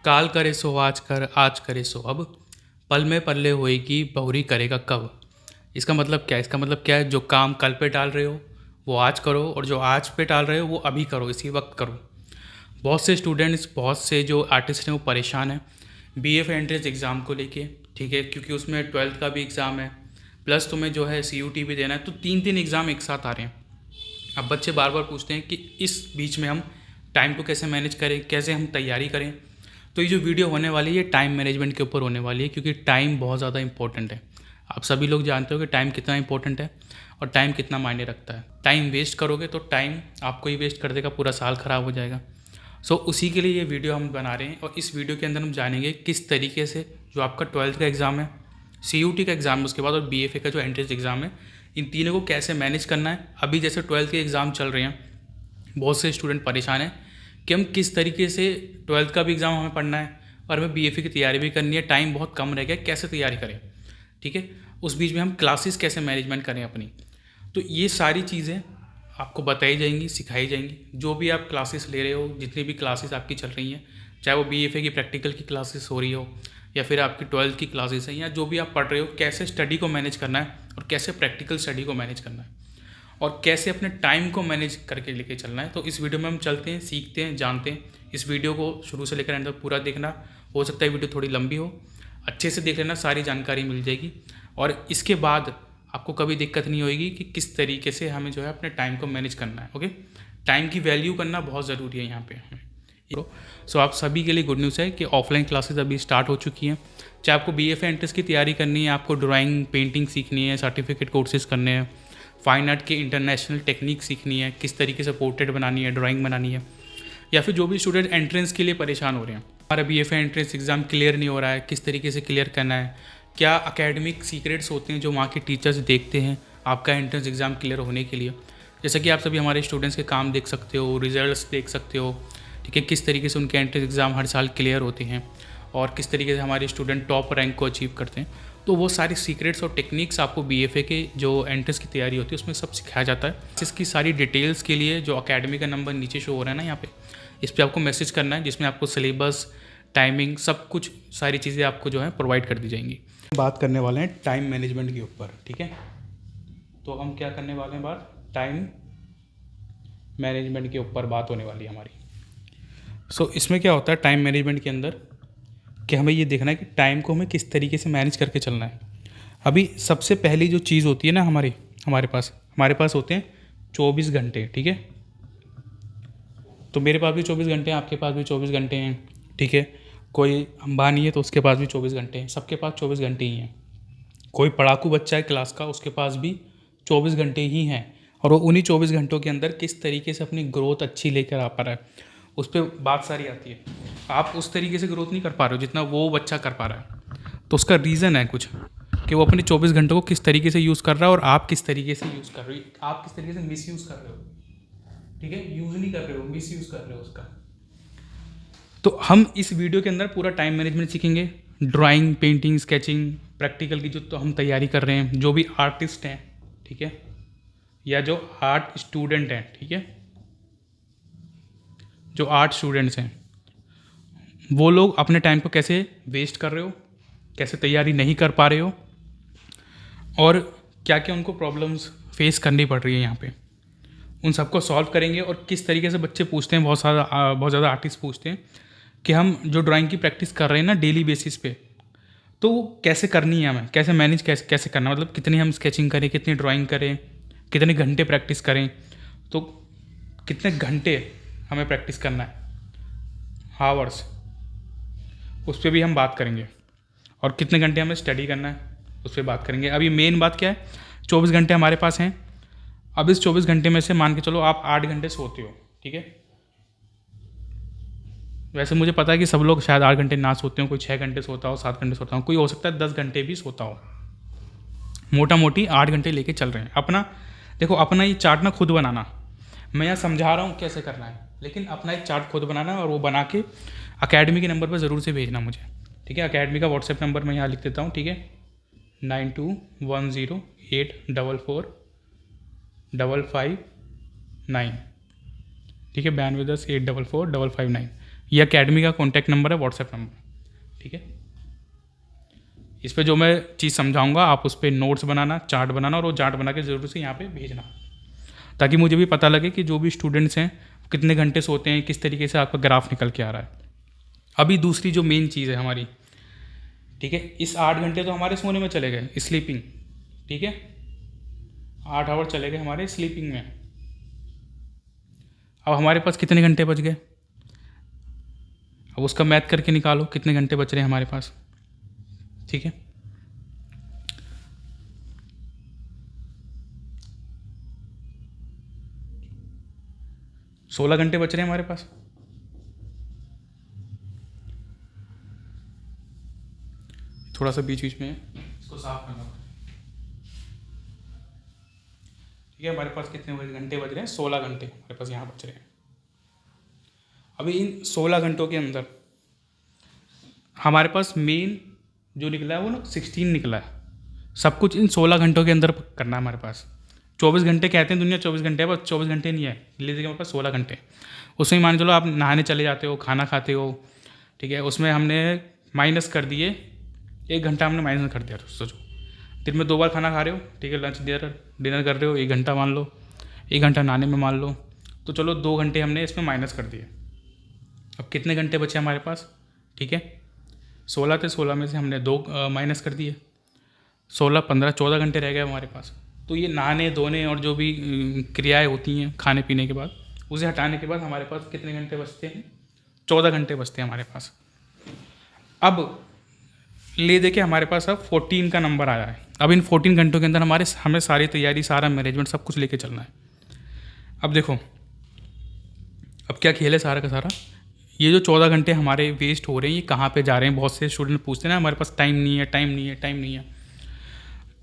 काल करे सो आज करे सो अब, पल में पल्ले होएगी बहुरी करेगा कब। इसका मतलब क्या है, जो काम कल पे टाल रहे हो वो आज करो, और जो आज पे टाल रहे हो वो अभी करो, इसी वक्त करो। बहुत से स्टूडेंट्स, बहुत से जो आर्टिस्ट हैं वो परेशान हैं बीएफ एंट्रेंस एग्ज़ाम को लेके, ठीक है, क्योंकि उसमें 12th का भी एग्ज़ाम है, प्लस तुम्हें जो है सीयूटी भी देना है, तो तीन तीन एग्ज़ाम एक साथ आ रहे हैं। अब बच्चे बार बार पूछते हैं कि इस बीच में हम टाइम को कैसे मैनेज करें, कैसे हम तैयारी करें। तो ये जो वीडियो होने वाली है ये टाइम मैनेजमेंट के ऊपर होने वाली है, क्योंकि टाइम बहुत ज़्यादा इंपॉर्टेंट है। आप सभी लोग जानते हो कि टाइम कितना इंपॉर्टेंट है और टाइम कितना मायने रखता है। टाइम वेस्ट करोगे तो टाइम आपको ही वेस्ट कर देगा, पूरा साल ख़राब हो जाएगा। उसी के लिए ये वीडियो हम बना रहे हैं, और इस वीडियो के अंदर हम जानेंगे किस तरीके से जो आपका 12th का एग्ज़ाम है, सीयूटी का एग्ज़ाम है उसके बाद, और बीएफए का जो एंट्रेंस एग्ज़ाम है, इन तीनों को कैसे मैनेज करना है। अभी जैसे 12th के एग्ज़ाम चल रहे हैं, बहुत से स्टूडेंट परेशान हैं कि हम किस तरीके से 12th का भी एग्ज़ाम हमें पढ़ना है और हमें बीएफए की तैयारी भी करनी है, टाइम बहुत कम रह गया, कैसे तैयारी करें, ठीक है। उस बीच में हम क्लासेस कैसे मैनेजमेंट करें अपनी। तो ये सारी चीज़ें आपको बताई जाएंगी, सिखाई जाएंगी। जो भी आप क्लासेस ले रहे हो, जितनी भी क्लासेस आपकी चल रही हैं, चाहे वो बीएफए की प्रैक्टिकल की क्लासेस हो रही हो या फिर आपकी 12th की क्लासेस हैं, या जो भी आप पढ़ रहे हो, कैसे स्टडी को मैनेज करना है और कैसे प्रैक्टिकल स्टडी को मैनेज करना है और कैसे अपने टाइम को मैनेज करके लेके चलना है। तो इस वीडियो में हम चलते हैं, सीखते हैं, जानते हैं। इस वीडियो को शुरू से लेकर एंड तक पूरा देखना। हो सकता है वीडियो थोड़ी लंबी हो, अच्छे से देख लेना, सारी जानकारी मिल जाएगी। और इसके बाद आपको कभी दिक्कत नहीं होगी कि किस तरीके से हमें जो है अपने टाइम को मैनेज करना है। ओके, टाइम की वैल्यू करना बहुत ज़रूरी है यहाँ पे। आप सभी के लिए गुड न्यूज़ है कि ऑफलाइन क्लासेस अभी स्टार्ट हो चुकी हैं। चाहे आपको बीएफए एंट्रेंस की तैयारी करनी है, आपको ड्राइंग पेंटिंग सीखनी है, सर्टिफिकेट कोर्सेज करने हैं, फाइन आर्ट के इंटरनेशनल टेक्निक सीखनी है, किस तरीके से पोर्ट्रेट बनानी है, ड्राइंग बनानी है, या फिर जो भी स्टूडेंट एंट्रेंस के लिए परेशान हो रहे हैं, हमारा बीएफए एंट्रेंस एग्ज़ाम क्लियर नहीं हो रहा है, किस तरीके से क्लियर करना है, क्या अकेडमिक सीक्रेट्स होते हैं जो वहाँ के टीचर्स देखते हैं आपका एंट्रेंस एग्ज़ाम क्लियर होने के लिए। जैसा कि आप सभी हमारे स्टूडेंट्स के काम देख सकते हो, रिजल्ट्स देख सकते हो, ठीक है, किस तरीके से उनके एंट्रेंस एग्ज़ाम हर साल क्लियर होते हैं और किस तरीके से हमारे स्टूडेंट टॉप रैंक को अचीव करते हैं। तो वो सारी सीक्रेट्स और टेक्निक्स आपको बीएफए के जो एंट्रेंस की तैयारी होती है उसमें सब सिखाया जाता है। इसकी सारी डिटेल्स के लिए जो अकेडमी का नंबर नीचे शो हो रहा है ना यहाँ पे, इस पर आपको मैसेज करना है, जिसमें आपको सिलेबस, टाइमिंग, सब कुछ सारी चीज़ें आपको जो है प्रोवाइड कर दी जाएंगी। बात करने वाले हैं टाइम मैनेजमेंट के ऊपर, ठीक है। तो हम क्या करने वाले हैं, बात टाइम मैनेजमेंट के ऊपर बात होने वाली है हमारी। इसमें क्या होता है टाइम मैनेजमेंट के अंदर, कि हमें ये देखना है कि टाइम को हमें किस तरीके से मैनेज करके चलना है। अभी सबसे पहली जो चीज़ होती है ना हमारे पास होते हैं 24 घंटे, ठीक है। तो मेरे पास भी 24 घंटे हैं, आपके पास भी 24 घंटे हैं, ठीक है। कोई अंबानी है तो उसके पास भी 24 घंटे हैं, सबके पास 24 घंटे ही हैं। कोई पढ़ाकू बच्चा है क्लास का, उसके पास भी 24 घंटे ही हैं, और वो उन्हीं 24 घंटों के अंदर किस तरीके से अपनी ग्रोथ अच्छी लेकर आ पा रहा है, उस पर बात सारी आती है। आप उस तरीके से ग्रोथ नहीं कर पा रहे हो जितना वो बच्चा कर पा रहा है, तो उसका रीज़न है कुछ, कि वो अपने 24 घंटों को किस तरीके से यूज़ कर रहा है और आप किस तरीके से यूज़ कर रहे हो, आप किस तरीके से मिस यूज़ कर रहे हो, ठीक है। यूज़ नहीं कर रहे हो, मिस यूज़ कर रहे हो उसका। तो हम इस वीडियो के अंदर पूरा टाइम मैनेजमेंट सीखेंगे, ड्राइंग, पेंटिंग, स्केचिंग, प्रैक्टिकल की जो तो हम तैयारी कर रहे हैं, जो भी आर्टिस्ट हैं, ठीक है, या जो आर्ट स्टूडेंट हैं, ठीक है, जो आर्ट स्टूडेंट्स हैं, वो लोग अपने टाइम को कैसे वेस्ट कर रहे हो, कैसे तैयारी नहीं कर पा रहे हो, और क्या क्या उनको प्रॉब्लम्स फेस करनी पड़ रही है यहाँ पे, उन सबको सॉल्व करेंगे। और किस तरीके से बच्चे पूछते हैं, बहुत ज़्यादा आर्टिस्ट पूछते हैं कि हम जो ड्राइंग की प्रैक्टिस कर रहे हैं ना डेली बेसिस पे, तो वो कैसे करनी है, हमें कैसे मैनेज कैसे करना, मतलब कितनी हम स्केचिंग करें, कितनी ड्राइंग करें, कितने घंटे प्रैक्टिस करें, तो कितने घंटे हमें प्रैक्टिस करना है, हावर्स, उस पर भी हम बात करेंगे। और कितने घंटे हमें स्टडी करना है उस पर बात करेंगे। अभी मेन बात क्या है, 24 घंटे हमारे पास हैं। अब इस 24 घंटे में से मान के चलो आप 8 घंटे सोते हो, ठीक है। वैसे मुझे पता है कि सब लोग शायद 8 घंटे ना सोते हो, कोई 6 घंटे सोता हो, 7 घंटे सोता हो, कोई हो सकता है 10 घंटे भी सोता हो। मोटा मोटी 8 घंटे लेके चल रहे हैं। अपना देखो, अपना ये चार्ट ना खुद बनाना, मैं यहाँ समझा रहा हूँ कैसे करना है, लेकिन अपना एक चार्ट खुद बनाना, और वो बना के अकेडमी के नंबर पर ज़रूर से भेजना मुझे, ठीक है। अकेडमी का व्हाट्सएप नंबर मैं यहाँ लिख देता हूँ, ठीक है, 9210845559, ठीक है, 9210844559। ये अकेडमी का कॉन्टैक्ट नंबर है, व्हाट्सएप नंबर, ठीक है। इस पर जो मैं चीज़ समझाऊंगा आप उस पर नोट्स बनाना, चार्ट बनाना, और वो चार्ट बना के ज़रूर से यहाँ पे भेजना, ताकि मुझे भी पता लगे कि जो भी स्टूडेंट्स हैं कितने घंटे सोते हैं, किस तरीके से आपका ग्राफ निकल के आ रहा है। अभी दूसरी जो मेन चीज़ है हमारी, ठीक है, इस 8 घंटे तो हमारे सोने में चले गए, स्लीपिंग, ठीक है, 8 आवर चले गए हमारे स्लीपिंग में। अब हमारे पास कितने घंटे बच गए, अब उसका मैथ करके निकालो कितने घंटे बच रहे हैं हमारे पास, ठीक है। सोलह घंटे बच रहे हैं हमारे पास। थोड़ा सा बीच बीच में इसको साफ करना, ठीक है। हमारे पास कितने घंटे बच रहे हैं, 16 घंटे हमारे पास यहाँ बच रहे हैं। अभी इन 16 घंटों के अंदर हमारे पास मेन जो निकला है वो ना 16 निकला है। सब कुछ इन 16 घंटों के अंदर करना है हमारे पास। 24 घंटे कहते हैं दुनिया, 24 घंटे है, बस 24 घंटे नहीं है, ले हमारे पास 16 घंटे। उसमें मान चलो आप नहाने चले जाते हो, खाना खाते हो, ठीक है, उसमें हमने माइनस कर दिए, 1 घंटा हमने माइनस कर दिया। सोचो दिन में 2 बार खाना खा रहे हो, ठीक है, लंच डिनर कर रहे हो, 1 घंटा मान लो, 1 घंटा नहाने में मान लो, तो चलो 2 घंटे हमने इसमें माइनस कर दिए। अब कितने घंटे बचे हमारे पास, ठीक है, 16 थे, 16 में से हमने 2 माइनस कर दिए, 16, 15, 14 घंटे रह गए हमारे पास। तो ये नहाने धोने और जो भी क्रियाएं होती हैं खाने पीने के बाद, उसे हटाने के बाद हमारे पास कितने घंटे बचते हैं, 14 घंटे बचते हैं हमारे पास। अब ले दे के हमारे पास अब 14 का नंबर आया है। अब इन 14 घंटों के अंदर हमें सारी तैयारी, सारा मैनेजमेंट, सब कुछ लेके चलना है। अब देखो अब क्या खेल है सारा का सारा, ये जो 14 घंटे हमारे वेस्ट हो रहे हैं ये कहाँ पे जा रहे हैं। बहुत से स्टूडेंट पूछते हैं ना हमारे पास टाइम नहीं है, टाइम नहीं है, टाइम नहीं है।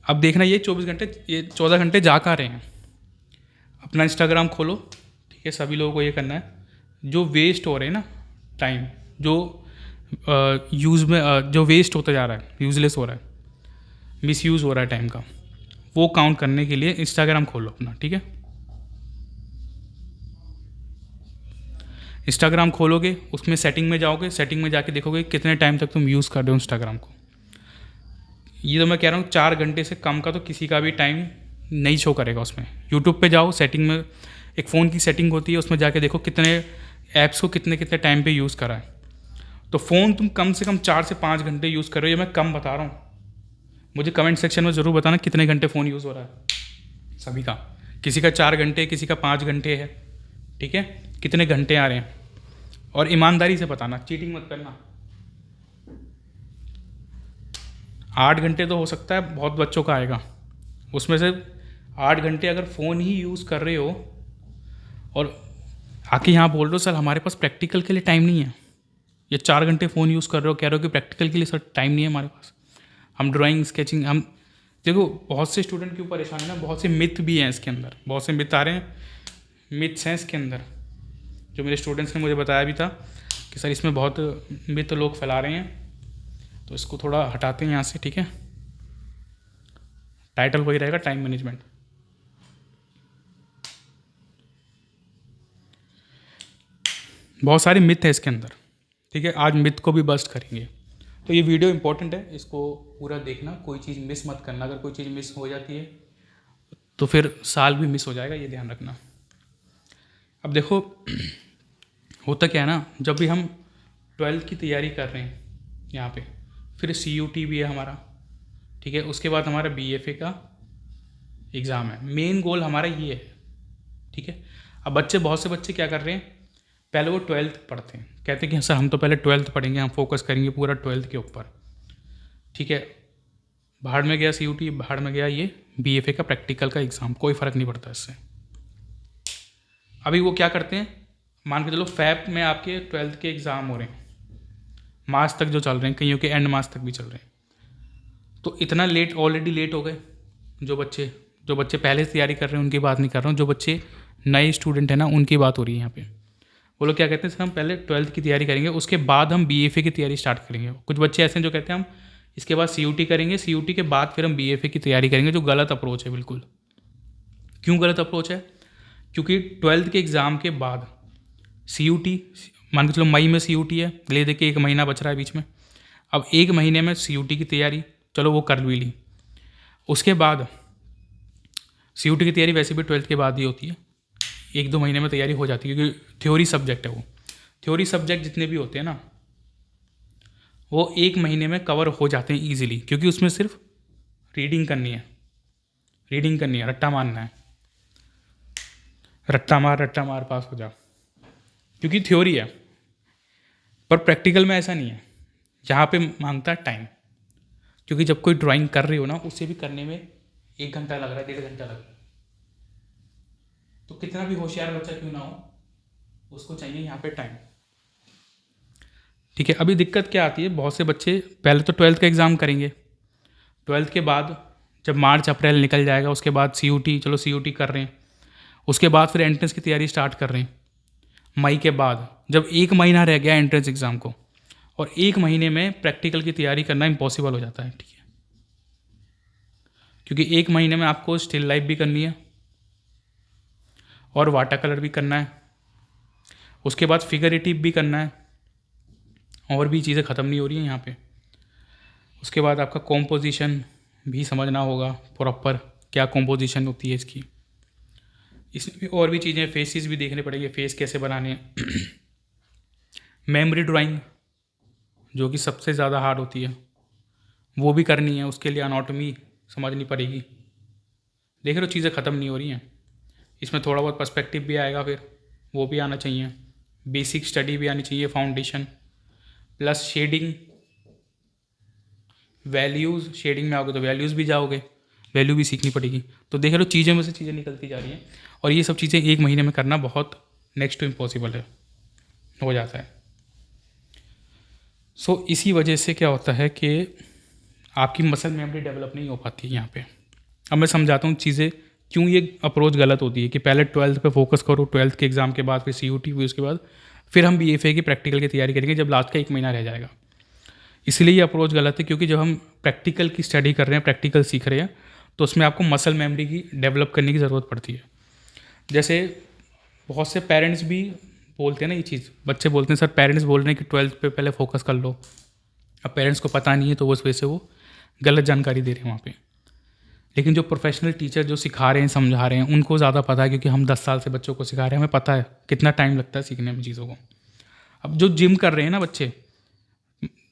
अब देखना ये 24 घंटे, ये 14 घंटे जा कहाँ रहे हैं। अपना इंस्टाग्राम खोलो, ठीक है, सभी लोगों को ये करना है, जो वेस्ट हो रहे हैं ना टाइम, जो यूज़ में जो वेस्ट होता जा रहा है, यूज़लेस हो रहा है, मिसयूज़ हो रहा है टाइम का, वो काउंट करने के लिए इंस्टाग्राम खोलो अपना, ठीक है। इंस्टाग्राम खोलोगे, उसमें सेटिंग में जाओगे, सेटिंग में जाके देखोगे कितने टाइम तक तुम यूज़ कर रहे हो इंस्टाग्राम को। ये तो मैं कह रहा हूँ 4 घंटे से कम का तो किसी का भी टाइम नहीं शो करेगा उसमें। यूट्यूब पे जाओ, सेटिंग में एक फ़ोन की सेटिंग होती है, उसमें जाके देखो कितने ऐप्स को कितने कितने टाइम पे यूज़ करा है। तो फ़ोन तुम कम से कम 4 से 5 घंटे यूज़ कर रहे हो, ये मैं कम बता रहा हूँ। मुझे कमेंट सेक्शन में ज़रूर बताना कितने घंटे फ़ोन यूज़ हो रहा है सभी का। किसी का 4 घंटे, किसी का 5 घंटे है, ठीक है, कितने घंटे आ रहे हैं। और ईमानदारी से बताना, चीटिंग मत करना। 8 घंटे तो हो सकता है बहुत बच्चों का आएगा, उसमें से 8 घंटे अगर फ़ोन ही यूज़ कर रहे हो और आके यहाँ बोल रहे हो सर हमारे पास प्रैक्टिकल के लिए टाइम नहीं है, ये 4 घंटे फ़ोन यूज़ कर रहे हो, कह रहे हो कि प्रैक्टिकल के लिए सर टाइम नहीं है हमारे पास, हम ड्राइंग स्केचिंग, हम देखो बहुत से स्टूडेंट क्यों परेशान है ना, बहुत से मिथ भी हैं इसके अंदर, बहुत से मिथ आ रहे हैं, मिथ्स हैं इसके अंदर, जो मेरे स्टूडेंट्स ने मुझे बताया भी था कि सर इसमें बहुत मिथ लोग फैला रहे हैं, तो इसको थोड़ा हटाते हैं यहाँ से, ठीक है। टाइटल वही रहेगा, टाइम मैनेजमेंट। बहुत सारे मिथ है इसके अंदर, ठीक है, आज मिथ को भी बस्ट करेंगे। तो ये वीडियो इंपॉर्टेंट है, इसको पूरा देखना, कोई चीज़ मिस मत करना। अगर कोई चीज़ मिस हो जाती है तो फिर साल भी मिस हो जाएगा, ये ध्यान रखना। अब देखो होता क्या है ना, जब भी हम 12th की तैयारी कर रहे हैं यहाँ पे, फिर CUT भी है हमारा, ठीक है, उसके बाद हमारा BFA का एग्ज़ाम है। मेन गोल हमारा ये है, ठीक है। अब बहुत से बच्चे क्या कर रहे हैं, पहले वो 12th पढ़ते हैं, कहते हैं कि सर हम तो पहले 12th पढ़ेंगे, हम फोकस करेंगे पूरा 12th के ऊपर, ठीक है। बाहर में गया CUT, बाहर में गया ये BFA का प्रैक्टिकल का एग्ज़ाम, कोई फ़र्क नहीं पड़ता इससे। अभी वो क्या करते हैं, मान के चलो फैब में आपके 12th के एग्ज़ाम हो रहे हैं, मार्च तक जो चल रहे हैं, कईयों के एंड मार्च तक भी चल रहे हैं, तो इतना लेट, ऑलरेडी लेट हो गए। जो बच्चे पहले से तैयारी कर रहे हैं उनकी बात नहीं कर रहा हूँ, जो बच्चे नए स्टूडेंट हैं ना उनकी बात हो रही है यहाँ पे। वो लोग क्या कहते हैं, सर हम पहले 12th की तैयारी करेंगे, उसके बाद हम BFA की तैयारी स्टार्ट करेंगे। कुछ बच्चे ऐसे हैं जो कहते हैं हम इसके बाद CUT करेंगे, CUT के बाद फिर हम BFA की तैयारी करेंगे, जो गलत अप्रोच है बिल्कुल। क्यों गलत अप्रोच है, क्योंकि 12th के एग्ज़ाम के बाद CUT मान के चलो मई में CUT है, ले दे के 1 महीना बच रहा है बीच में। अब 1 महीने में CUT की तैयारी चलो वो कर भी ली, उसके बाद CUT की तैयारी वैसे भी 12th के बाद ही होती है, 1-2 महीने में तैयारी हो जाती है, क्योंकि थ्योरी सब्जेक्ट है वो। थ्योरी सब्जेक्ट जितने भी होते हैं ना, वो 1 महीने में कवर हो जाते हैं ईजिली, क्योंकि उसमें सिर्फ रीडिंग करनी है, रट्टा मारना है, रट्टा मार पास हो जा, क्योंकि थ्योरी है। पर प्रैक्टिकल में ऐसा नहीं है, यहाँ पे मांगता है टाइम, क्योंकि जब कोई ड्राइंग कर रही हो ना, उसे भी करने में 1 घंटा लग रहा है, 1.5 घंटा लग रहा है, तो कितना भी होशियार बच्चा क्यों ना हो, उसको चाहिए यहाँ पे टाइम। ठीक है, अभी दिक्कत क्या आती है, बहुत से बच्चे पहले तो 12th का एग्ज़ाम करेंगे, 12th के बाद जब मार्च अप्रैल निकल जाएगा, उसके बाद CUT, चलो CUT कर रहे हैं, उसके बाद फिर एंट्रेंस की तैयारी स्टार्ट कर रहे हैं मई के बाद, जब 1 महीना रह गया एंट्रेंस एग्ज़ाम को, और 1 महीने में प्रैक्टिकल की तैयारी करना इम्पॉसिबल हो जाता है। ठीक है, क्योंकि 1 महीने में आपको स्टिल लाइफ भी करनी है और वाटर कलर भी करना है, उसके बाद फिगरेटिव भी करना है, और भी चीज़ें ख़त्म नहीं हो रही हैं यहाँ पे। उसके बाद आपका कॉम्पोजिशन भी समझना होगा प्रॉपर, क्या कॉम्पोजिशन होती है इसकी, इसमें भी और भी चीज़ें, फेसेस भी देखने पड़ेंगे, फेस कैसे बनाने हैं। मेमोरी ड्राइंग जो कि सबसे ज़्यादा हार्ड होती है, वो भी करनी है, उसके लिए अनाटॉमी समझनी पड़ेगी। देख रहे हो, चीज़ें ख़त्म नहीं हो रही हैं। इसमें थोड़ा बहुत पर्सपेक्टिव भी आएगा, फिर वो भी आना चाहिए, बेसिक स्टडी भी आनी चाहिए, foundation plus shading, values, shading में आओगे तो वैल्यूज़ भी जाओगे, वैल्यू भी सीखनी पड़ेगी। तो देख लो, चीज़ें में से चीज़ें निकलती जा रही हैं, और ये सब चीज़ें 1 महीने में करना बहुत नेक्स्ट टू इम्पॉसिबल है, हो जाता है। सो इसी वजह से क्या होता है कि आपकी मसल मेमोरी डेवलप नहीं हो पाती है यहाँ पे। अब मैं समझाता हूँ चीज़ें क्यों ये अप्रोच गलत होती है, कि पहले 12th पे फोकस करो, 12th के एग्ज़ाम के बाद फिर CUT हुई, उसके बाद फिर हम BFA की प्रैक्टिकल की तैयारी करेंगे जब लास्ट का 1 महीना रह जाएगा। इसलिए ये अप्रोच गलत है, क्योंकि जब हम प्रैक्टिकल की स्टडी कर रहे हैं, प्रैक्टिकल सीख रहे हैं, तो उसमें आपको मसल मेमोरी की डेवलप करने की ज़रूरत पड़ती है। जैसे बहुत से पेरेंट्स भी बोलते हैं ना ये चीज़, बच्चे बोलते हैं सर, पेरेंट्स बोल रहे हैं कि 12th पे पहले फोकस कर लो। अब पेरेंट्स को पता नहीं है, तो उस वजह से वो गलत जानकारी दे रहे हैं वहाँ पे। लेकिन जो प्रोफेशनल टीचर जो सिखा रहे हैं, समझा रहे हैं, उनको ज़्यादा पता है, क्योंकि हम 10 साल से बच्चों को सिखा रहे हैं, हमें पता है कितना टाइम लगता है सीखने में चीज़ों को। अब जो जिम कर रहे हैं ना बच्चे,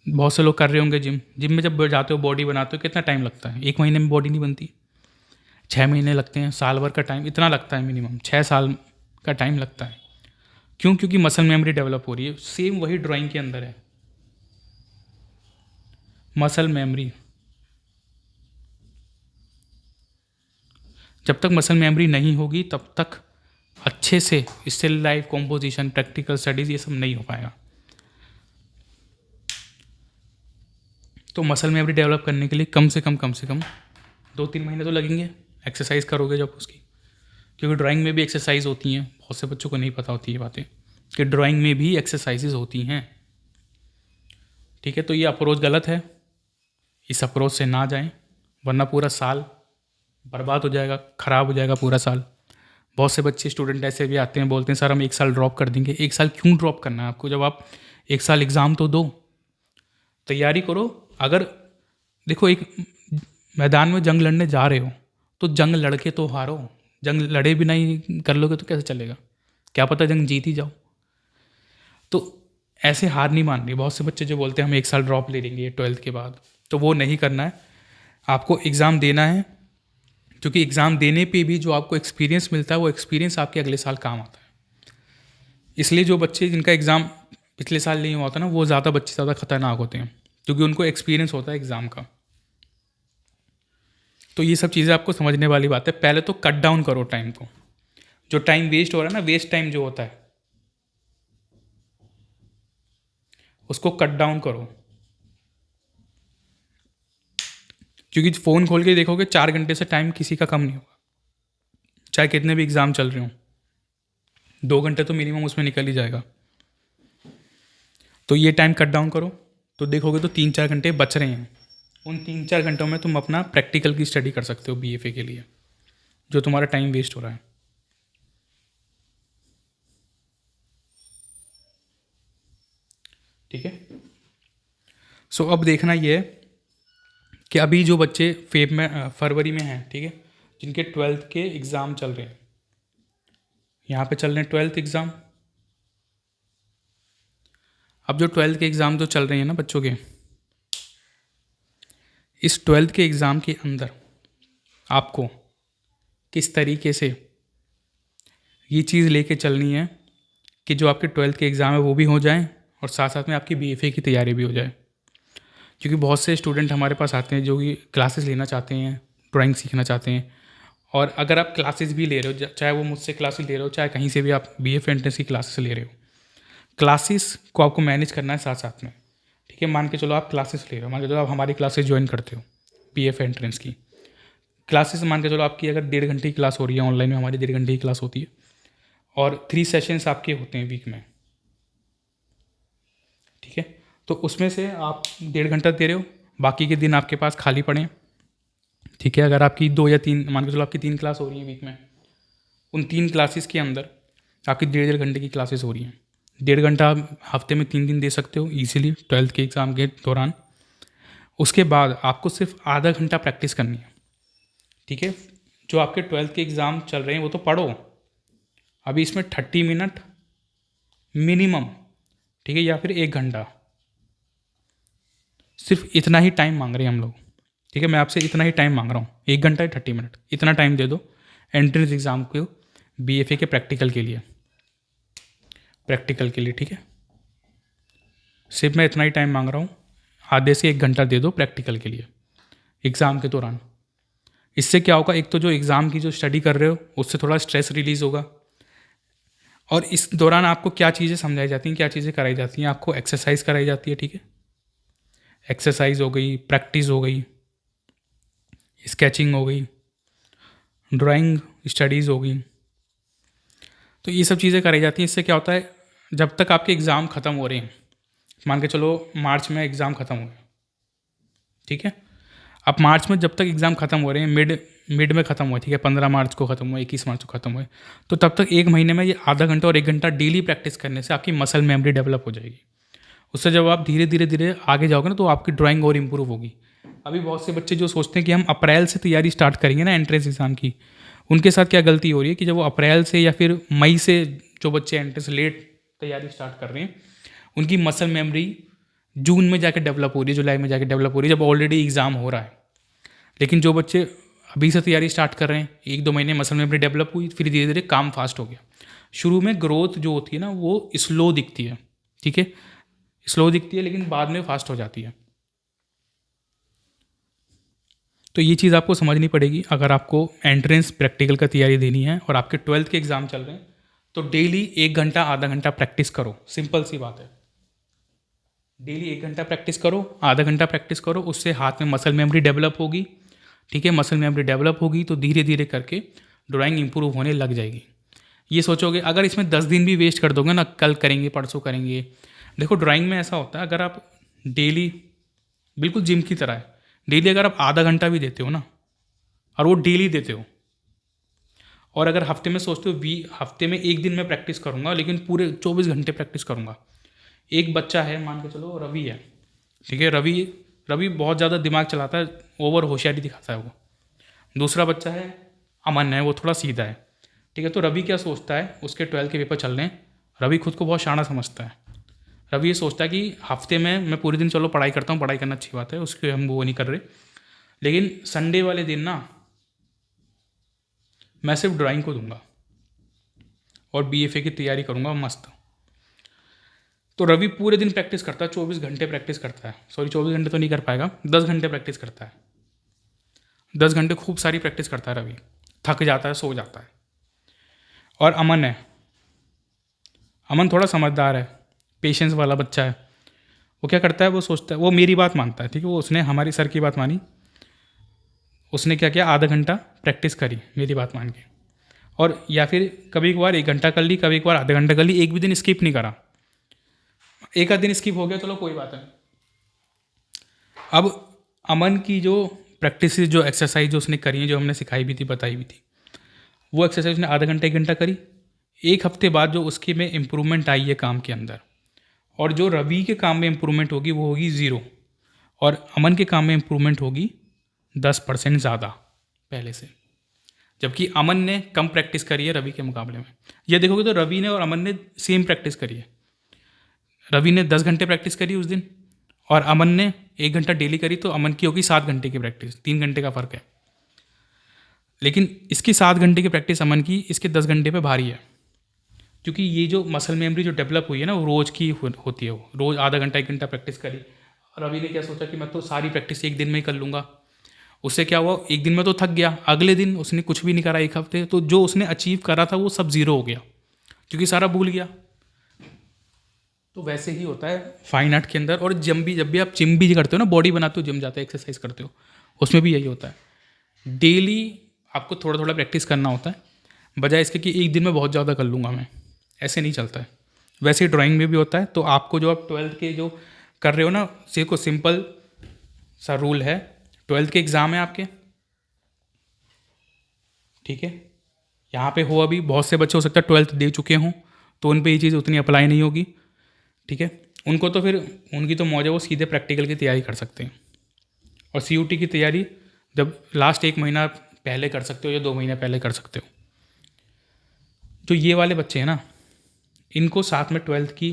बहुत से लोग कर रहे होंगे जिम में जब जाते हो, बॉडी बनाते हो, कितना टाइम लगता है? 1 महीने में बॉडी नहीं बनती, 6 महीने लगते हैं, साल भर का टाइम इतना लगता है, मिनिमम 6 साल का टाइम लगता है। क्यों? क्योंकि मसल मेमोरी डेवलप हो रही है। सेम वही ड्राइंग के अंदर है, मसल मेमोरी। जब तक मसल मेमोरी नहीं होगी, तब तक अच्छे से still life, composition, practical studies, ये सब नहीं हो पाएगा। तो मसल मेमोरी डेवलप करने के लिए कम से कम 2-3 महीने तो लगेंगे, एक्सरसाइज करोगे जब उसकी, क्योंकि ड्राइंग में भी एक्सरसाइज होती हैं। बहुत से बच्चों को नहीं पता होती ये बातें, कि ड्राइंग में भी एक्सरसाइजेज होती हैं। ठीक है, तो ये अप्रोच गलत है, इस अप्रोच से ना जाएं, वरना पूरा साल बर्बाद हो जाएगा, ख़राब हो जाएगा पूरा साल। बहुत से बच्चे, स्टूडेंट ऐसे भी आते हैं, बोलते हैं सर हम 1 साल ड्रॉप कर देंगे। 1 साल क्यों ड्रॉप करना है आपको? जब आप 1 साल एग्ज़ाम तो दो, तैयारी करो। अगर देखो, एक मैदान में जंग लड़ने जा रहे हो, तो जंग लड़के तो हारो, जंग लड़े भी नहीं कर लोगे तो कैसे चलेगा? क्या पता जंग जीत ही जाओ। तो ऐसे हार नहीं मान रही। बहुत से बच्चे जो बोलते हैं हम 1 साल ड्रॉप ले लेंगे 12th के बाद, तो वो नहीं करना है। आपको एग्ज़ाम देना है, क्योंकि एग्ज़ाम देने पे भी जो आपको एक्सपीरियंस मिलता है, वो एक्सपीरियंस आपके अगले साल काम आता है। इसलिए जो बच्चे जिनका एग्ज़ाम पिछले साल नहीं हुआ था ना, वो ज़्यादा बच्चे ज़्यादा खतरनाक होते हैं, क्योंकि उनको एक्सपीरियंस होता है एग्ज़ाम का। तो ये सब चीज़ें आपको समझने वाली बात है। पहले तो कट डाउन करो टाइम को, जो टाइम वेस्ट हो रहा है ना, वेस्ट टाइम जो होता है, उसको कट डाउन करो। क्योंकि फ़ोन खोल के देखोगे 4 घंटे से टाइम किसी का कम नहीं होगा, चाहे कितने भी एग्ज़ाम चल रहे हों, 2 घंटे तो मिनिमम उसमें निकल ही जाएगा। तो ये टाइम कट डाउन करो, तो देखोगे तो 3-4 घंटे बच रहे हैं। उन 3-4 घंटों में तुम अपना प्रैक्टिकल की स्टडी कर सकते हो BFA के लिए, जो तुम्हारा टाइम वेस्ट हो रहा है। ठीक है। सो अब देखना ये है कि अभी जो बच्चे फरवरी में हैं, ठीक है, जिनके 12th के एग्ज़ाम चल रहे हैं, यहाँ पे चल रहे हैं 12th एग्ज़ाम। अब जो 12th के एग्ज़ाम जो चल रहे हैं ना बच्चों के, इस 12th के एग्ज़ाम के अंदर आपको किस तरीके से ये चीज़ लेके चलनी है कि जो आपके 12th के एग्ज़ाम है वो भी हो जाएं और साथ साथ में आपकी बीएफए की तैयारी भी हो जाए। क्योंकि बहुत से स्टूडेंट हमारे पास आते हैं जो कि क्लासेस लेना चाहते हैं, ड्राइंग सीखना चाहते हैं, और अगर आप क्लासेस भी ले रहे हो, चाहे वो मुझसे क्लासेस ले रहे हो, चाहे कहीं से भी आप बीएफए एंट्रेंस की क्लासेस ले रहे हो, क्लासेस को आपको मैनेज करना है साथ साथ में। ठीक है, मान के चलो आप क्लासेस ले रहे हो, मान के चलो आप हमारी क्लासेस ज्वाइन करते हो बीएफए एंट्रेंस की क्लासेस, मान के चलो आपकी अगर 1.5 घंटे की क्लास हो रही है, ऑनलाइन में हमारी 1.5 घंटे की क्लास होती है और 3 सेशंस आपके होते हैं वीक में। ठीक है, तो उसमें से आप 1.5 घंटा दे रहे हो, बाकी के दिन आपके पास खाली पड़े हैं। ठीक है, अगर आपकी 2 या 3, मान के चलो आपकी 3 क्लास हो रही है वीक में, उन 3 क्लासेस के अंदर आपकी 1.5 घंटे की क्लासेस हो रही हैं। 1.5 घंटा आप हफ्ते में 3 दिन दे सकते हो ईजिली 12th के एग्ज़ाम के दौरान। उसके बाद आपको सिर्फ आधा घंटा प्रैक्टिस करनी है। ठीक है, जो आपके 12th के एग्ज़ाम चल रहे हैं वो तो पढ़ो, अभी इसमें 30 मिनट मिनिमम, ठीक है, या फिर 1 घंटा, सिर्फ इतना ही टाइम मांग रहे हैं हम लोग। ठीक है, मैं आपसे इतना ही टाइम मांग रहा हूँ, 1 घंटा या 30 मिनट, इतना टाइम दे दो एंट्रेंस एग्ज़ाम को बीएफए के प्रैक्टिकल के लिए, ठीक है, सिर्फ मैं इतना ही टाइम मांग रहा हूँ, आधे से 1 घंटा दे दो प्रैक्टिकल के लिए एग्ज़ाम के दौरान। इससे क्या होगा, एक तो जो एग्ज़ाम की जो स्टडी कर रहे हो उससे थोड़ा स्ट्रेस रिलीज़ होगा, और इस दौरान आपको क्या चीज़ें समझाई जाती हैं, क्या चीज़ें कराई जाती हैं, आपको एक्सरसाइज कराई जाती है। ठीक है, एक्सरसाइज हो गई, प्रैक्टिस हो गई, स्केचिंग हो गई, ड्राइंग स्टडीज़ हो गई, तो ये सब चीज़ें कराई जाती हैं। इससे क्या होता है, जब तक आपके एग्ज़ाम ख़त्म हो रहे हैं, मान के चलो मार्च में एग्ज़ाम ख़त्म हो गया, ठीक है, अब मार्च में जब तक एग्ज़ाम ख़त्म हो रहे हैं, मिड में ख़त्म हुआ, ठीक है, 15 मार्च को ख़त्म हुआ, 21 मार्च को ख़त्म हुए, तो तब तक 1 महीने में ये आधा घंटा और 1 घंटा डेली प्रैक्टिस करने से आपकी मसल मेमोरी डेवलप हो जाएगी। उससे जब आप धीरे धीरे धीरे आगे जाओगे ना, तो आपकी ड्राइंग और इम्प्रूव होगी। अभी बहुत से बच्चे जो सोचते हैं कि हम अप्रैल से तैयारी स्टार्ट करेंगे ना एंट्रेंस एग्ज़ाम की, उनके साथ क्या गलती हो रही है कि जब वो अप्रैल से या फिर मई से जो बच्चे एंट्रेंस लेट तैयारी स्टार्ट कर रहे हैं, उनकी मसल मेमोरी जून में जाकर डेवलप हो रही है, जुलाई में जाकर डेवलप हो रही है, जब ऑलरेडी एग्ज़ाम हो रहा है। लेकिन जो बच्चे अभी से तैयारी स्टार्ट कर रहे हैं, 1-2 महीने मसल मेमोरी डेवलप हुई, फिर धीरे धीरे काम फास्ट हो गया। शुरू में ग्रोथ जो होती है ना वो स्लो दिखती है, ठीक है, स्लो दिखती है, लेकिन बाद में फास्ट हो जाती है। तो ये चीज़ आपको समझनी पड़ेगी अगर आपको एंट्रेंस प्रैक्टिकल का तैयारी देनी है और आपके 12th के एग्ज़ाम चल रहे हैं, तो डेली 1 घंटा आधा घंटा प्रैक्टिस करो। सिंपल सी बात है, डेली 1 घंटा प्रैक्टिस करो, आधा घंटा प्रैक्टिस करो, उससे हाथ में मसल मेमोरी डेवलप होगी। ठीक है, मसल मेमोरी डेवलप होगी तो धीरे धीरे करके ड्राइंग इंप्रूव होने लग जाएगी। ये सोचोगे अगर इसमें 10 दिन भी वेस्ट कर दोगे ना, कल करेंगे परसों करेंगे, देखो ड्राइंग में ऐसा होता है, अगर आप डेली, बिल्कुल जिम की तरह है, डेली अगर आप आधा घंटा भी देते हो ना, और वो डेली देते हो, और अगर हफ्ते में सोचते हो हफ्ते में 1 दिन मैं प्रैक्टिस करूँगा लेकिन पूरे 24 घंटे प्रैक्टिस करूँगा। एक बच्चा है, मान के चलो रवि है, ठीक है, रवि बहुत ज़्यादा दिमाग चलाता है, ओवर होशियारी दिखाता है वो। दूसरा बच्चा है अमन है, वो थोड़ा सीधा है। ठीक है, तो रवि क्या सोचता है, उसके 12th के पेपर चल रहे हैं, रवि खुद को बहुत शाना समझता है। रवि ये सोचता है कि हफ्ते में मैं पूरे दिन चलो पढ़ाई करता हूँ, पढ़ाई करना अच्छी बात है, उसके हम वो नहीं कर रहे, लेकिन संडे वाले दिन ना मैं सिर्फ ड्राइंग को दूंगा और बीएफए की तैयारी करूँगा मस्त। तो रवि पूरे दिन प्रैक्टिस करता है, 24 घंटे प्रैक्टिस करता है, सॉरी 24 घंटे तो नहीं कर पाएगा, 10 घंटे प्रैक्टिस करता है, 10 घंटे खूब सारी प्रैक्टिस करता है रवि, थक जाता है, सो जाता है। और अमन है, अमन थोड़ा समझदार है, पेशेंस वाला बच्चा है। वो क्या करता है, वो सोचता है, वो मेरी बात मानता है, ठीक है, वो उसने हमारी सर की बात मानी, उसने क्या किया, आधा घंटा प्रैक्टिस करी मेरी बात मान के, और या फिर कभी कभार 1 घंटा कर ली, कभी कभार आधा घंटा कर ली, एक भी दिन स्किप नहीं करा। एक आध दिन स्किप हो गया, चलो कोई बात नहीं। अब अमन की जो प्रैक्टिस, जो एक्सरसाइज जो उसने करी है, जो हमने सिखाई भी थी, बताई भी थी, वो एक्सरसाइज उसने आधा घंटा 1 घंटा करी। एक हफ्ते बाद जो उसके में इम्प्रूवमेंट आई है काम के अंदर, और जो रवि के काम में इम्प्रूवमेंट होगी वो होगी 0, और अमन के काम में इम्प्रूवमेंट होगी 10% ज़्यादा पहले से, जबकि अमन ने कम प्रैक्टिस करी है रवि के मुकाबले में। ये देखोगे तो रवि ने और अमन ने सेम प्रैक्टिस करी है। रवि ने 10 घंटे प्रैक्टिस करी उस दिन, और अमन ने 1 घंटा डेली करी, तो अमन की होगी 7 घंटे की प्रैक्टिस, 3 घंटे का फ़र्क है। लेकिन इसकी 7 घंटे की प्रैक्टिस अमन की इसके 10 घंटे पे भारी है, क्योंकि ये जो मसल मेमोरी जो डेवलप हुई है ना वो रोज़ की होती है। वो रोज़ आधा घंटा 1 घंटा प्रैक्टिस करी। रवि ने क्या सोचा कि मैं तो सारी प्रैक्टिस एक दिन में ही कर लूँगा। उससे क्या हुआ, एक दिन में तो थक गया, अगले दिन उसने कुछ भी नहीं करा, एक हफ्ते तो जो उसने अचीव करा था वो सब ज़ीरो हो गया, क्योंकि सारा भूल गया। तो वैसे ही होता है फाइन आर्ट के अंदर। और जब भी आप जिम भी करते हो ना, बॉडी बनाते हो, जिम जाते हो, एक्सरसाइज करते हो, उसमें भी यही होता है। डेली आपको थोड़ा थोड़ा प्रैक्टिस करना होता है, बजाय इसके कि एक दिन में बहुत ज़्यादा कर लूँगा मैं, ऐसे नहीं चलता है। वैसे ही ड्राइंग में भी होता है। तो आपको जो आप 12th के जो कर रहे हो ना, को सिंपल सा रूल है, 12th के एग्ज़ाम है आपके, ठीक है। यहाँ पे हो अभी बहुत से बच्चे हो सकता है 12th दे चुके हों, तो उन पे ये चीज़ उतनी अप्लाई नहीं होगी, ठीक है। उनको तो फिर उनकी तो मौज है, वो सीधे प्रैक्टिकल की तैयारी कर सकते हैं। और CUT की तैयारी जब लास्ट 1 महीना पहले कर सकते हो या 2 महीने पहले कर सकते हो। जो ये वाले बच्चे हैं ना, इनको साथ में 12th की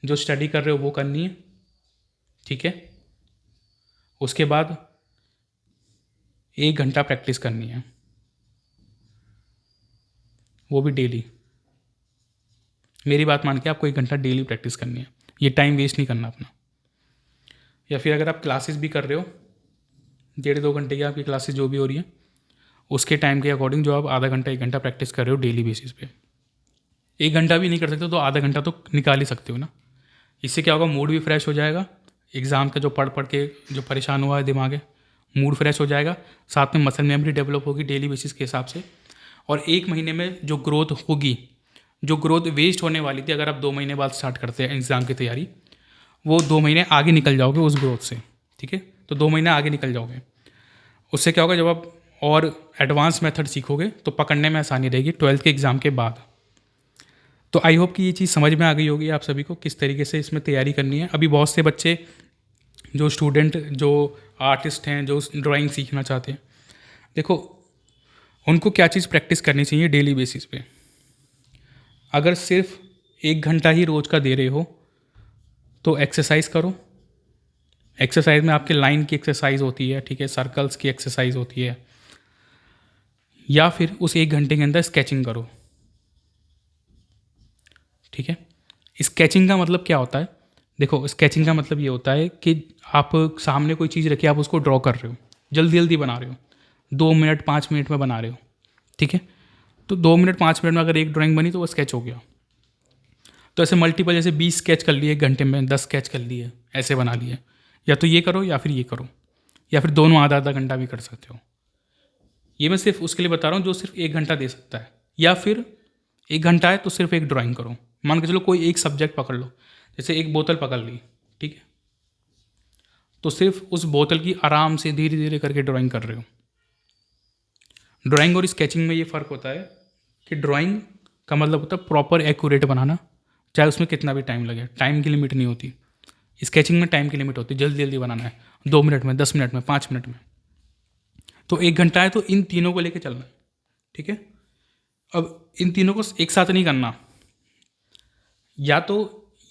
जो स्टडी कर रहे हो वो करनी है, ठीक है। उसके बाद 1 घंटा प्रैक्टिस करनी है, वो भी डेली। मेरी बात मान के आपको 1 घंटा डेली प्रैक्टिस करनी है, ये टाइम वेस्ट नहीं करना अपना। या फिर अगर आप क्लासेस भी कर रहे हो, 1.5-2 घंटे की आपकी क्लासेस जो भी हो रही है, उसके टाइम के अकॉर्डिंग जो आप आधा घंटा 1 घंटा प्रैक्टिस कर रहे हो डेली बेसिस पे, 1 घंटा भी नहीं कर सकते तो आधा घंटा तो निकाल ही सकते हो ना। इससे क्या होगा, मूड भी फ्रेश हो जाएगा, एग्ज़ाम का जो पढ़ पढ़ के जो परेशान हुआ है दिमाग है, मूड फ्रेश हो जाएगा, साथ में मसल मेमोरी डेवलप होगी डेली बेसिस के हिसाब से। और 1 महीने में जो ग्रोथ होगी, जो ग्रोथ वेस्ट होने वाली थी अगर आप 2 महीने बाद स्टार्ट करते हैं एग्ज़ाम की तैयारी, वो 2 महीने आगे निकल जाओगे उस ग्रोथ से, ठीक है। तो 2 महीने आगे निकल जाओगे। उससे क्या होगा, जब आप और एडवांस मेथड सीखोगे तो पकड़ने में आसानी रहेगी 12th के एग्ज़ाम के बाद। तो आई होप कि ये चीज़ समझ में आ गई होगी आप सभी को, किस तरीके से इसमें तैयारी करनी है। अभी बहुत से बच्चे जो स्टूडेंट, जो आर्टिस्ट हैं, जो ड्राइंग सीखना चाहते हैं, देखो उनको क्या चीज़ प्रैक्टिस करनी चाहिए डेली बेसिस पे। अगर सिर्फ 1 घंटा ही रोज़ का दे रहे हो तो एक्सरसाइज करो। एक्सरसाइज में आपके लाइन की एक्सरसाइज होती है, ठीक है, सर्कल्स की एक्सरसाइज होती है। या फिर उस 1 घंटे के अंदर स्केचिंग करो, ठीक है। स्केचिंग का मतलब क्या होता है, देखो स्केचिंग का मतलब ये होता है कि आप सामने कोई चीज़ रखी, आप उसको ड्रॉ कर रहे हो, जल्दी जल्दी बना रहे हो, 2 मिनट 5 मिनट में बना रहे हो, ठीक है। तो 2 मिनट 5 मिनट में अगर एक ड्राइंग बनी तो वो स्केच हो गया। तो ऐसे मल्टीपल, जैसे 20 स्केच कर लिए 1 घंटे में, 10 स्केच कर लिए, ऐसे बना लिए। या तो ये करो या फिर ये करो, या फिर दोनों आधा आधा घंटा भी कर सकते हो। ये मैं सिर्फ उसके लिए बता रहा हूँ जो सिर्फ 1 घंटा दे सकता है। या फिर 1 घंटा है तो सिर्फ एक ड्राइंग करो। मान के चलो कोई एक सब्जेक्ट पकड़ लो, जैसे एक बोतल पकड़ ली, ठीक है, तो सिर्फ उस बोतल की आराम से धीरे धीरे करके ड्राइंग कर रहे हो। ड्राइंग और स्केचिंग में ये फ़र्क होता है कि ड्राइंग का मतलब होता है प्रॉपर एक्यूरेट बनाना, चाहे उसमें कितना भी टाइम लगे, टाइम की लिमिट नहीं होती। स्केचिंग में टाइम की लिमिट होती है, जल्दी जल्दी बनाना है, 2 मिनट में, 10 मिनट में, 5 मिनट में। तो 1 घंटा है तो इन तीनों को लेके चलना है, ठीक है। अब इन तीनों को एक साथ नहीं करना, या तो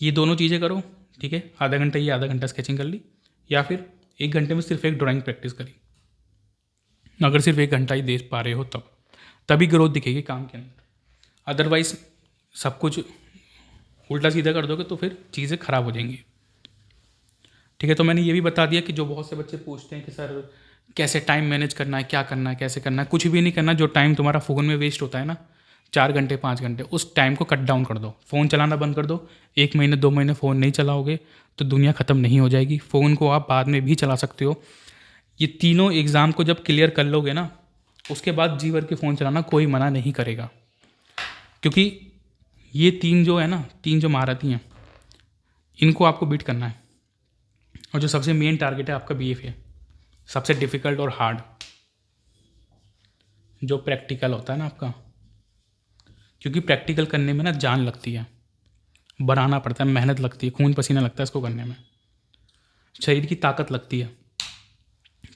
ये दोनों चीज़ें करो, ठीक है, आधा घंटा ये आधा घंटा स्केचिंग कर ली, या फिर 1 घंटे में सिर्फ एक ड्राइंग प्रैक्टिस करी। अगर सिर्फ 1 घंटा ही दे पा रहे हो तब, तभी ग्रोथ दिखेगी काम के अंदर। अदरवाइज सब कुछ उल्टा सीधा कर दोगे तो फिर चीज़ें ख़राब हो जाएंगी, ठीक है। तो मैंने ये भी बता दिया कि जो बहुत से बच्चे पूछते हैं कि सर कैसे टाइम मैनेज करना है, क्या करना है, कैसे करना है। कुछ भी नहीं करना। जो टाइम तुम्हारा फ़ोन में वेस्ट होता है ना, 4 घंटे 5 घंटे, उस टाइम को कट डाउन कर दो, फ़ोन चलाना बंद कर दो। 1 महीने 2 महीने फ़ोन नहीं चलाओगे तो दुनिया ख़त्म नहीं हो जाएगी। फ़ोन को आप बाद में भी चला सकते हो। ये तीनों एग्ज़ाम को जब क्लियर कर लोगे ना, उसके बाद जी भर के फ़ोन चलाना कोई मना नहीं करेगा, क्योंकि ये 3 जो है ना, 3 जो महारथी हैं, इनको आपको बीट करना है। और जो सबसे मेन टारगेट है आपका BF है, सबसे डिफ़िकल्ट और हार्ड जो प्रैक्टिकल होता है ना आपका, क्योंकि प्रैक्टिकल करने में ना जान लगती है। बनाना पड़ता है, मेहनत लगती है, खून पसीना लगता है इसको करने में, शरीर की ताकत लगती है,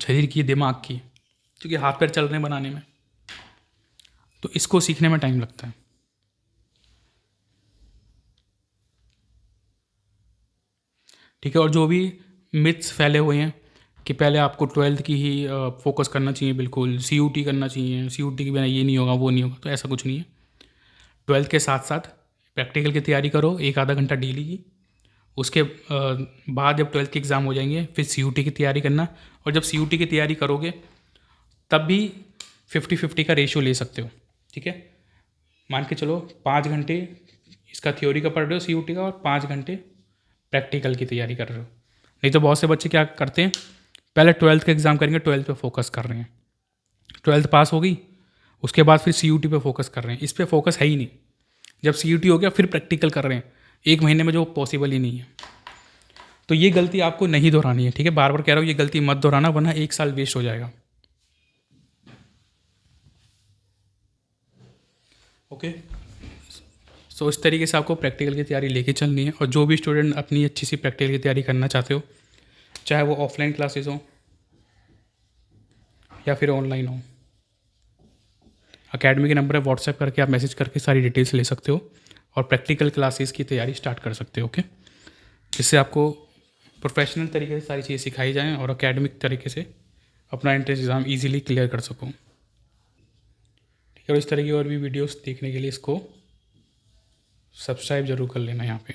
शरीर की, दिमाग की, क्योंकि हाथ पैर चल रहे हैं बनाने में, तो इसको सीखने में टाइम लगता है। ठीक है। और जो भी मिथ्स फैले हुए हैं कि पहले आपको 12th की ही फोकस करना चाहिए, बिल्कुल CUT करना चाहिए, CUT के बिना ये नहीं होगा वो नहीं होगा, तो ऐसा कुछ नहीं है। 12th के साथ साथ प्रैक्टिकल की तैयारी करो 1 आधा घंटा डेली की। उसके बाद जब 12th के एग्ज़ाम हो जाएंगे फिर CUT की तैयारी करना। और जब CUT की तैयारी करोगे तब भी 50-50 का रेशियो ले सकते हो। ठीक है। मान के चलो 5 घंटे इसका थ्योरी का पढ़ रहे हो CUT का, और 5 घंटे प्रैक्टिकल की तैयारी कर रहे हो। नहीं तो बहुत से बच्चे क्या करते हैं, पहले 12th का एग्ज़ाम करेंगे, 12th पे फोकस कर रहे हैं, 12th पास हो गई, उसके बाद फिर CUT पे फोकस कर रहे हैं। इस पे फोकस है ही नहीं। जब CUT हो गया फिर प्रैक्टिकल कर रहे हैं 1 महीने में, जो पॉसिबल ही नहीं है। तो ये गलती आपको नहीं दोहरानी है। ठीक है, बार बार कह रहा हूँ, ये गलती मत दोहराना, वरना 1 साल वेस्ट हो जाएगा। ओके। सो इस तरीके से आपको प्रैक्टिकल की तैयारी लेके चलनी है। और जो भी स्टूडेंट अपनी अच्छी सी प्रैक्टिकल की तैयारी करना चाहते हो, चाहे वो ऑफलाइन क्लासेस हो या फिर ऑनलाइन हो, अकेडमी के नंबर है, व्हाट्सएप करके आप मैसेज करके सारी डिटेल्स ले सकते हो और प्रैक्टिकल क्लासेस की तैयारी स्टार्ट कर सकते हो। ओके, जिससे आपको प्रोफेशनल तरीके से सारी चीज़ें सिखाई जाएँ और अकेडमिक तरीके से अपना एंट्रेंस एग्ज़ाम ईजिली क्लियर कर सको। ठीक है। और इस तरह की और भी वीडियोस देखने के लिए इसको सब्सक्राइब जरूर कर लेना यहाँ पे।